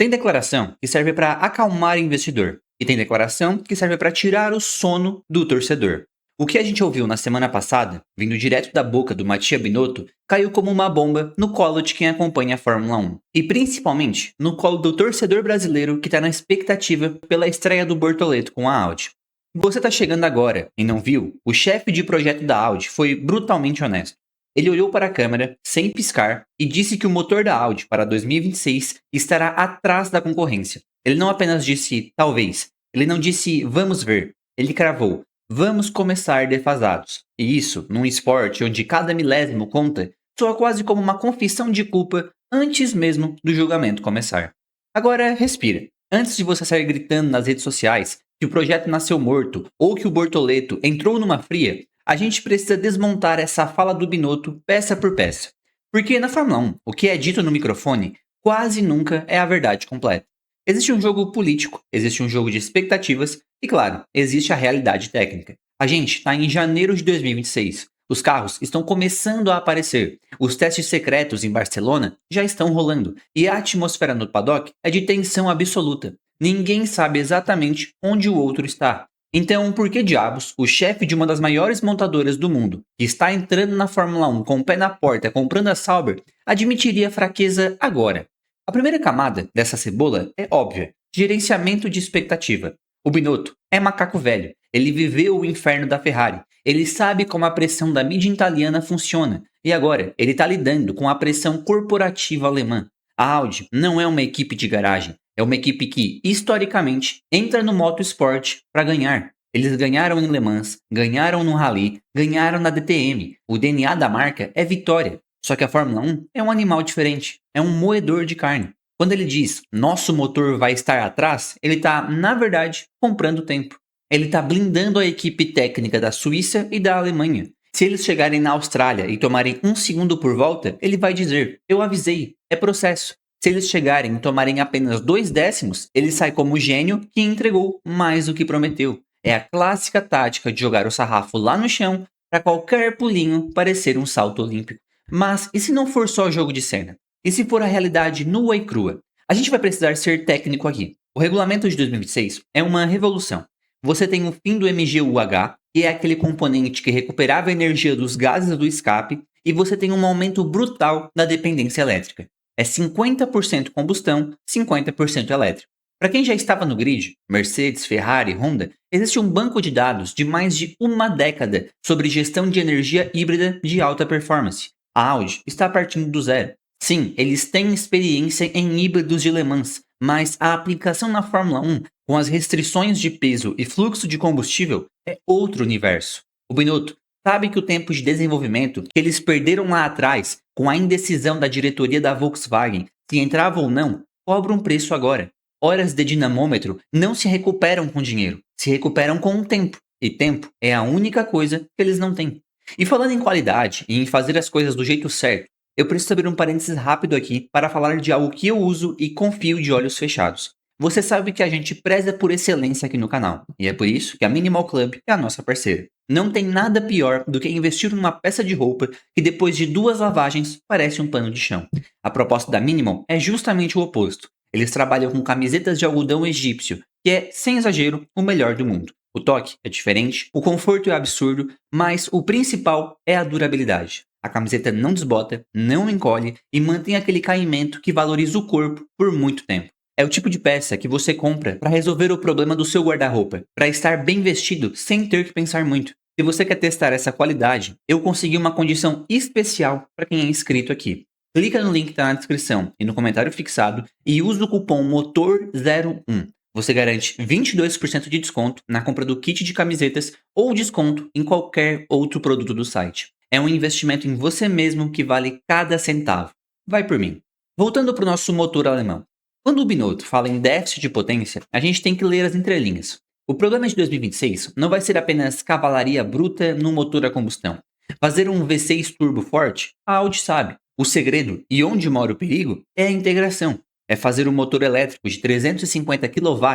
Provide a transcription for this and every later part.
Tem declaração que serve para acalmar o investidor e tem declaração que serve para tirar o sono do torcedor. O que a gente ouviu na semana passada, vindo direto da boca do Mattia Binotto, caiu como uma bomba no colo de quem acompanha a Fórmula 1. E principalmente no colo do torcedor brasileiro que está na expectativa pela estreia do Bortoleto com a Audi. Se você está chegando agora e não viu, o chefe de projeto da Audi foi brutalmente honesto. Ele olhou para a câmera, sem piscar, e disse que o motor da Audi para 2026 estará atrás da concorrência. Ele não apenas disse talvez, ele não disse vamos ver, ele cravou vamos começar defasados. E isso, num esporte onde cada milésimo conta, soa quase como uma confissão de culpa antes mesmo do julgamento começar. Agora, respira. Antes de você sair gritando nas redes sociais que o projeto nasceu morto ou que o Bortoleto entrou numa fria, a gente precisa desmontar essa fala do Binotto peça por peça. Porque na Fórmula 1, o que é dito no microfone quase nunca é a verdade completa. Existe um jogo político, existe um jogo de expectativas e, claro, existe a realidade técnica. A gente está em janeiro de 2026. Os carros estão começando a aparecer. Os testes secretos em Barcelona já estão rolando. E a atmosfera no paddock é de tensão absoluta. Ninguém sabe exatamente onde o outro está. Então, por que diabos o chefe de uma das maiores montadoras do mundo, que está entrando na Fórmula 1 com o pé na porta comprando a Sauber, admitiria fraqueza agora? A primeira camada dessa cebola é óbvia: gerenciamento de expectativa. O Binotto é macaco velho, ele viveu o inferno da Ferrari, ele sabe como a pressão da mídia italiana funciona, e agora ele está lidando com a pressão corporativa alemã. A Audi não é uma equipe de garagem, é uma equipe que, historicamente, entra no motorsport para ganhar. Eles ganharam em Le Mans, ganharam no Rally, ganharam na DTM. O DNA da marca é vitória. Só que a Fórmula 1 é um animal diferente, é um moedor de carne. Quando ele diz nosso motor vai estar atrás, ele está, na verdade, comprando tempo. Ele está blindando a equipe técnica da Suíça e da Alemanha. Se eles chegarem na Austrália e tomarem 1 segundo por volta, ele vai dizer: eu avisei, é processo. Se eles chegarem e tomarem apenas 2 décimos, ele sai como o gênio que entregou mais do que prometeu. É a clássica tática de jogar o sarrafo lá no chão para qualquer pulinho parecer um salto olímpico. Mas e se não for só jogo de cena? E se for a realidade nua e crua? A gente vai precisar ser técnico aqui. O regulamento de 2026 é uma revolução. Você tem o fim do MGUH, que é aquele componente que recuperava a energia dos gases do escape, e você tem um aumento brutal da dependência elétrica. É 50% combustão, 50% elétrico. Para quem já estava no grid, Mercedes, Ferrari, Honda, existe um banco de dados de mais de uma década sobre gestão de energia híbrida de alta performance. A Audi está partindo do zero. Sim, eles têm experiência em híbridos de Le Mans, mas a aplicação na Fórmula 1, com as restrições de peso e fluxo de combustível, é outro universo. O Binotto sabe que o tempo de desenvolvimento que eles perderam lá atrás, com a indecisão da diretoria da Volkswagen se entrava ou não, cobra um preço agora. Horas de dinamômetro não se recuperam com dinheiro, se recuperam com o tempo. E tempo é a única coisa que eles não têm. E falando em qualidade e em fazer as coisas do jeito certo, eu preciso abrir um parênteses rápido aqui para falar de algo que eu uso e confio de olhos fechados. Você sabe que a gente preza por excelência aqui no canal, e é por isso que a Minimal Club é a nossa parceira. Não tem nada pior do que investir numa peça de roupa que depois de 2 lavagens parece um pano de chão. A proposta da Minimal é justamente o oposto. Eles trabalham com camisetas de algodão egípcio, que é, sem exagero, o melhor do mundo. O toque é diferente, o conforto é absurdo, mas o principal é a durabilidade. A camiseta não desbota, não encolhe e mantém aquele caimento que valoriza o corpo por muito tempo. É o tipo de peça que você compra para resolver o problema do seu guarda-roupa, para estar bem vestido sem ter que pensar muito. Se você quer testar essa qualidade, eu consegui uma condição especial para quem é inscrito aqui. Clica no link que está na descrição e no comentário fixado e usa o cupom MOTOR01. Você garante 22% de desconto na compra do kit de camisetas ou desconto em qualquer outro produto do site. É um investimento em você mesmo que vale cada centavo. Vai por mim. Voltando para o nosso motor alemão. Quando o Binotto fala em déficit de potência, a gente tem que ler as entrelinhas. O programa de 2026 não vai ser apenas cavalaria bruta no motor a combustão. Fazer um V6 turbo forte, a Audi sabe. O segredo e onde mora o perigo é a integração. É fazer um motor elétrico de 350 kW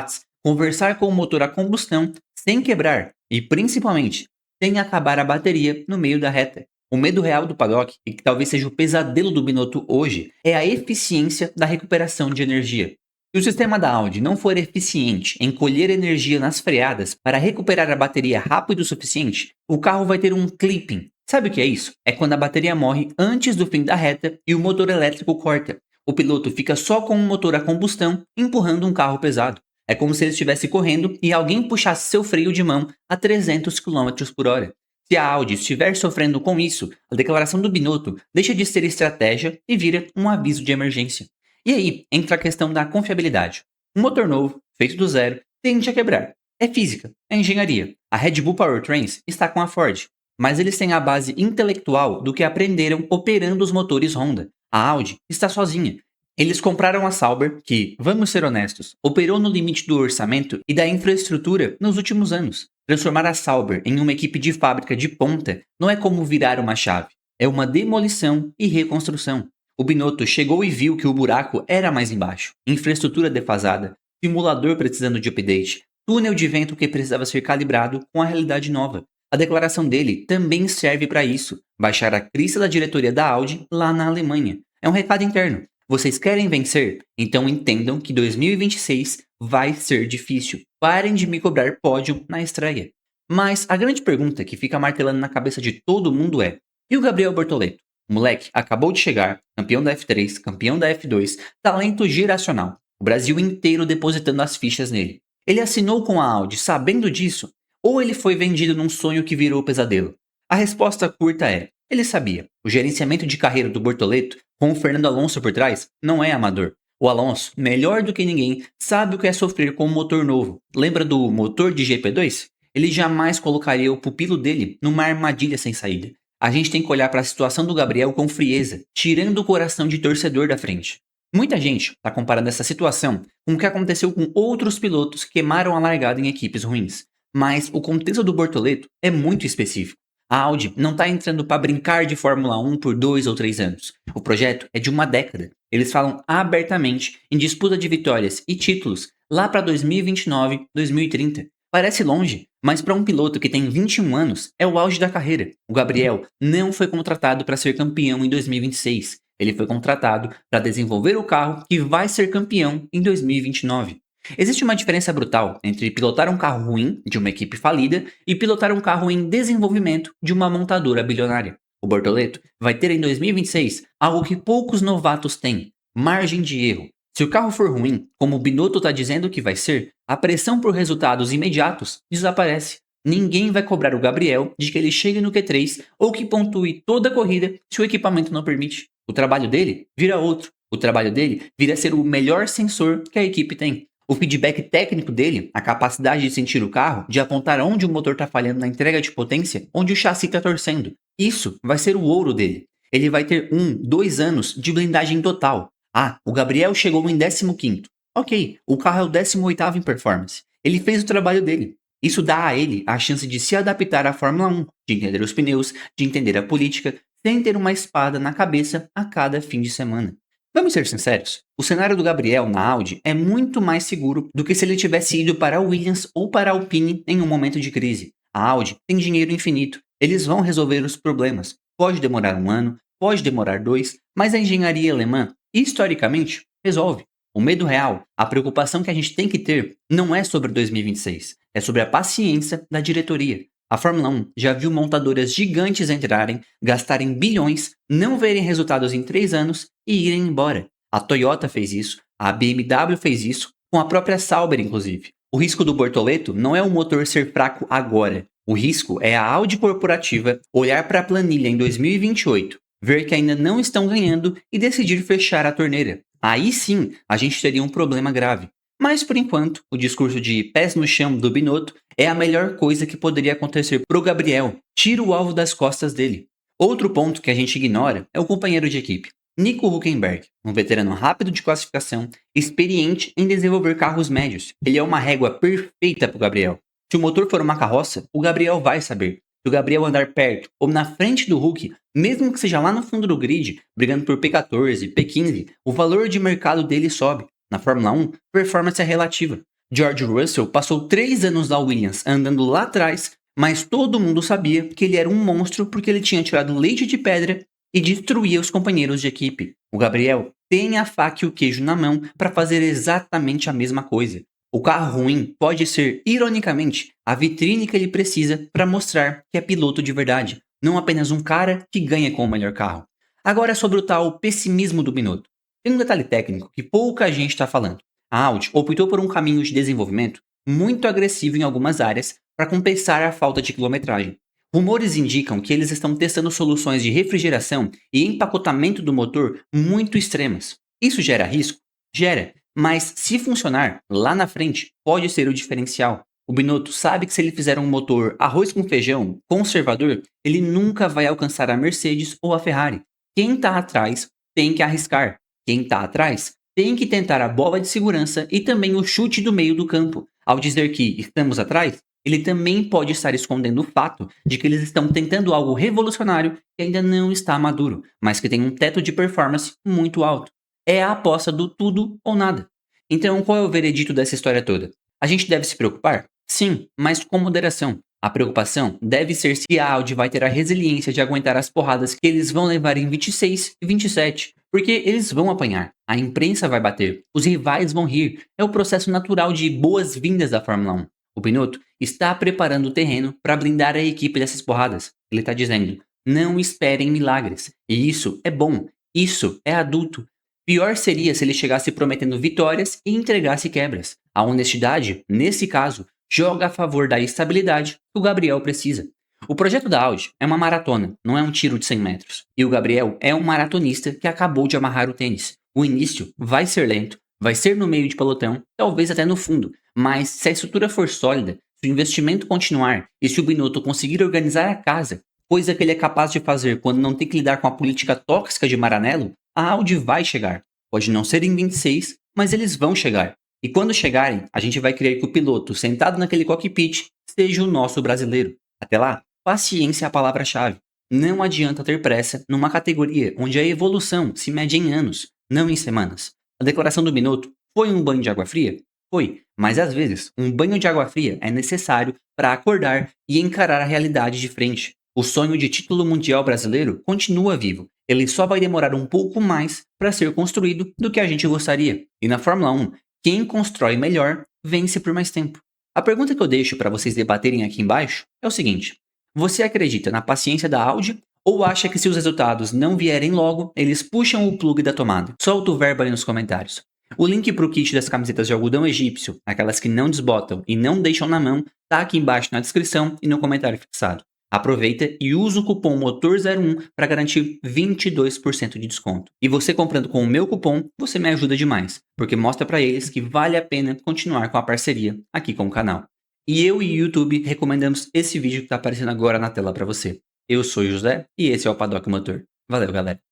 conversar com o motor a combustão sem quebrar e, principalmente, sem acabar a bateria no meio da reta. O medo real do paddock, e que talvez seja o pesadelo do Binotto hoje, é a eficiência da recuperação de energia. Se o sistema da Audi não for eficiente em colher energia nas freadas para recuperar a bateria rápido o suficiente, o carro vai ter um clipping. Sabe o que é isso? É quando a bateria morre antes do fim da reta e o motor elétrico corta. O piloto fica só com um motor a combustão empurrando um carro pesado. É como se ele estivesse correndo e alguém puxasse seu freio de mão a 300 km por hora. Se a Audi estiver sofrendo com isso, a declaração do Binotto deixa de ser estratégia e vira um aviso de emergência. E aí entra a questão da confiabilidade. Um motor novo, feito do zero, tende a quebrar. É física, é engenharia. A Red Bull Powertrains está com a Ford, mas eles têm a base intelectual do que aprenderam operando os motores Honda. A Audi está sozinha. Eles compraram a Sauber, que, vamos ser honestos, operou no limite do orçamento e da infraestrutura nos últimos anos. Transformar a Sauber em uma equipe de fábrica de ponta não é como virar uma chave, é uma demolição e reconstrução. O Binotto chegou e viu que o buraco era mais embaixo. Infraestrutura defasada, simulador precisando de update, túnel de vento que precisava ser calibrado com a realidade nova. A declaração dele também serve para isso, baixar a crista da diretoria da Audi lá na Alemanha. É um recado interno. Vocês querem vencer? Então entendam que 2026 vai ser difícil. Parem de me cobrar pódio na estreia. Mas a grande pergunta que fica martelando na cabeça de todo mundo é: e o Gabriel Bortoleto? O moleque acabou de chegar, campeão da F3, campeão da F2, talento geracional. O Brasil inteiro depositando as fichas nele. Ele assinou com a Audi sabendo disso? Ou ele foi vendido num sonho que virou pesadelo? A resposta curta é: ele sabia. O gerenciamento de carreira do Bortoleto, com o Fernando Alonso por trás, não é amador. O Alonso, melhor do que ninguém, sabe o que é sofrer com um motor novo. Lembra do motor de GP2? Ele jamais colocaria o pupilo dele numa armadilha sem saída. A gente tem que olhar para a situação do Gabriel com frieza, tirando o coração de torcedor da frente. Muita gente está comparando essa situação com o que aconteceu com outros pilotos que queimaram a largada em equipes ruins. Mas o contexto do Bortoleto é muito específico. A Audi não está entrando para brincar de Fórmula 1 por 2 ou 3 anos. O projeto é de uma década. Eles falam abertamente em disputa de vitórias e títulos lá para 2029, 2030. Parece longe, mas para um piloto que tem 21 anos, é o auge da carreira. O Gabriel não foi contratado para ser campeão em 2026. Ele foi contratado para desenvolver o carro que vai ser campeão em 2029. Existe uma diferença brutal entre pilotar um carro ruim de uma equipe falida e pilotar um carro em desenvolvimento de uma montadora bilionária. O Bortoleto vai ter em 2026 algo que poucos novatos têm: margem de erro. Se o carro for ruim, como o Binotto está dizendo que vai ser, a pressão por resultados imediatos desaparece. Ninguém vai cobrar o Gabriel de que ele chegue no Q3 ou que pontue toda a corrida se o equipamento não permite. O trabalho dele vira outro. O trabalho dele vira ser o melhor sensor que a equipe tem. O feedback técnico dele, a capacidade de sentir o carro, de apontar onde o motor está falhando na entrega de potência, onde o chassi está torcendo. Isso vai ser o ouro dele. Ele vai ter 2 anos de blindagem total. Ah, o Gabriel chegou em 15º. Ok, o carro é o 18º em performance. Ele fez o trabalho dele. Isso dá a ele a chance de se adaptar à Fórmula 1, de entender os pneus, de entender a política, sem ter uma espada na cabeça a cada fim de semana. Vamos ser sinceros, o cenário do Gabriel na Audi é muito mais seguro do que se ele tivesse ido para a Williams ou para a Alpine em um momento de crise. A Audi tem dinheiro infinito, eles vão resolver os problemas. Pode demorar 1 ano, pode demorar 2, mas a engenharia alemã, historicamente, resolve. O medo real, a preocupação que a gente tem que ter, não é sobre 2026, é sobre a paciência da diretoria. A Fórmula 1 já viu montadoras gigantes entrarem, gastarem bilhões, não verem resultados em 3 anos e irem embora. A Toyota fez isso, a BMW fez isso, com a própria Sauber inclusive. O risco do Bortoleto não é o motor ser fraco agora. O risco é a Audi corporativa olhar para a planilha em 2028, ver que ainda não estão ganhando e decidir fechar a torneira. Aí sim, a gente teria um problema grave. Mas por enquanto, o discurso de pés no chão do Binotto é a melhor coisa que poderia acontecer pro Gabriel. Tira o alvo das costas dele. Outro ponto que a gente ignora é o companheiro de equipe, Nico Hülkenberg, um veterano rápido de classificação, experiente em desenvolver carros médios. Ele é uma régua perfeita pro Gabriel. Se o motor for uma carroça, o Gabriel vai saber. Se o Gabriel andar perto ou na frente do Hulk, mesmo que seja lá no fundo do grid, brigando por P14, P15, o valor de mercado dele sobe. Na Fórmula 1, performance é relativa. George Russell passou 3 anos na Williams andando lá atrás, mas todo mundo sabia que ele era um monstro porque ele tinha tirado leite de pedra e destruía os companheiros de equipe. O Gabriel tem a faca e o queijo na mão para fazer exatamente a mesma coisa. O carro ruim pode ser, ironicamente, a vitrine que ele precisa para mostrar que é piloto de verdade, não apenas um cara que ganha com o melhor carro. Agora sobre o tal pessimismo do Binotto. Tem um detalhe técnico que pouca gente está falando. A Audi optou por um caminho de desenvolvimento muito agressivo em algumas áreas para compensar a falta de quilometragem. Rumores indicam que eles estão testando soluções de refrigeração e empacotamento do motor muito extremas. Isso gera risco? Gera, mas se funcionar, lá na frente, pode ser o diferencial. O Binotto sabe que se ele fizer um motor arroz com feijão, conservador, ele nunca vai alcançar a Mercedes ou a Ferrari. Quem está atrás tem que arriscar. Quem está atrás tem que tentar a bola de segurança e também o chute do meio do campo. Ao dizer que estamos atrás, ele também pode estar escondendo o fato de que eles estão tentando algo revolucionário que ainda não está maduro, mas que tem um teto de performance muito alto. É a aposta do tudo ou nada. Então, qual é o veredito dessa história toda? A gente deve se preocupar? Sim, mas com moderação. A preocupação deve ser se a Audi vai ter a resiliência de aguentar as porradas que eles vão levar em 26 e 27, porque eles vão apanhar, a imprensa vai bater, os rivais vão rir, é o processo natural de boas-vindas da Fórmula 1. O Binotto está preparando o terreno para blindar a equipe dessas porradas. Ele está dizendo: não esperem milagres. E isso é bom, isso é adulto. Pior seria se ele chegasse prometendo vitórias e entregasse quebras. A honestidade, nesse caso, joga a favor da estabilidade que o Gabriel precisa. O projeto da Audi é uma maratona, não é um tiro de 100 metros. E o Gabriel é um maratonista que acabou de amarrar o tênis. O início vai ser lento, vai ser no meio de pelotão, talvez até no fundo, mas se a estrutura for sólida, se o investimento continuar e se o Binotto conseguir organizar a casa, coisa que ele é capaz de fazer quando não tem que lidar com a política tóxica de Maranello, a Audi vai chegar. Pode não ser em 26, mas eles vão chegar. E quando chegarem, a gente vai querer que o piloto sentado naquele cockpit seja o nosso brasileiro. Até lá, paciência é a palavra-chave. Não adianta ter pressa numa categoria onde a evolução se mede em anos, não em semanas. A declaração do Binotto foi um banho de água fria? Foi, mas às vezes um banho de água fria é necessário para acordar e encarar a realidade de frente. O sonho de título mundial brasileiro continua vivo. Ele só vai demorar um pouco mais para ser construído do que a gente gostaria. E na Fórmula 1, quem constrói melhor vence por mais tempo. A pergunta que eu deixo para vocês debaterem aqui embaixo é o seguinte: você acredita na paciência da Audi ou acha que se os resultados não vierem logo, eles puxam o plug da tomada? Solta o verbo aí nos comentários. O link para o kit das camisetas de algodão egípcio, aquelas que não desbotam e não deixam na mão, tá aqui embaixo na descrição e no comentário fixado. Aproveita e usa o cupom MOTOR01 para garantir 22% de desconto. E você comprando com o meu cupom, você me ajuda demais, porque mostra para eles que vale a pena continuar com a parceria aqui com o canal. E eu e o YouTube recomendamos esse vídeo que está aparecendo agora na tela para você. Eu sou o José e esse é o Paddock Motor. Valeu, galera!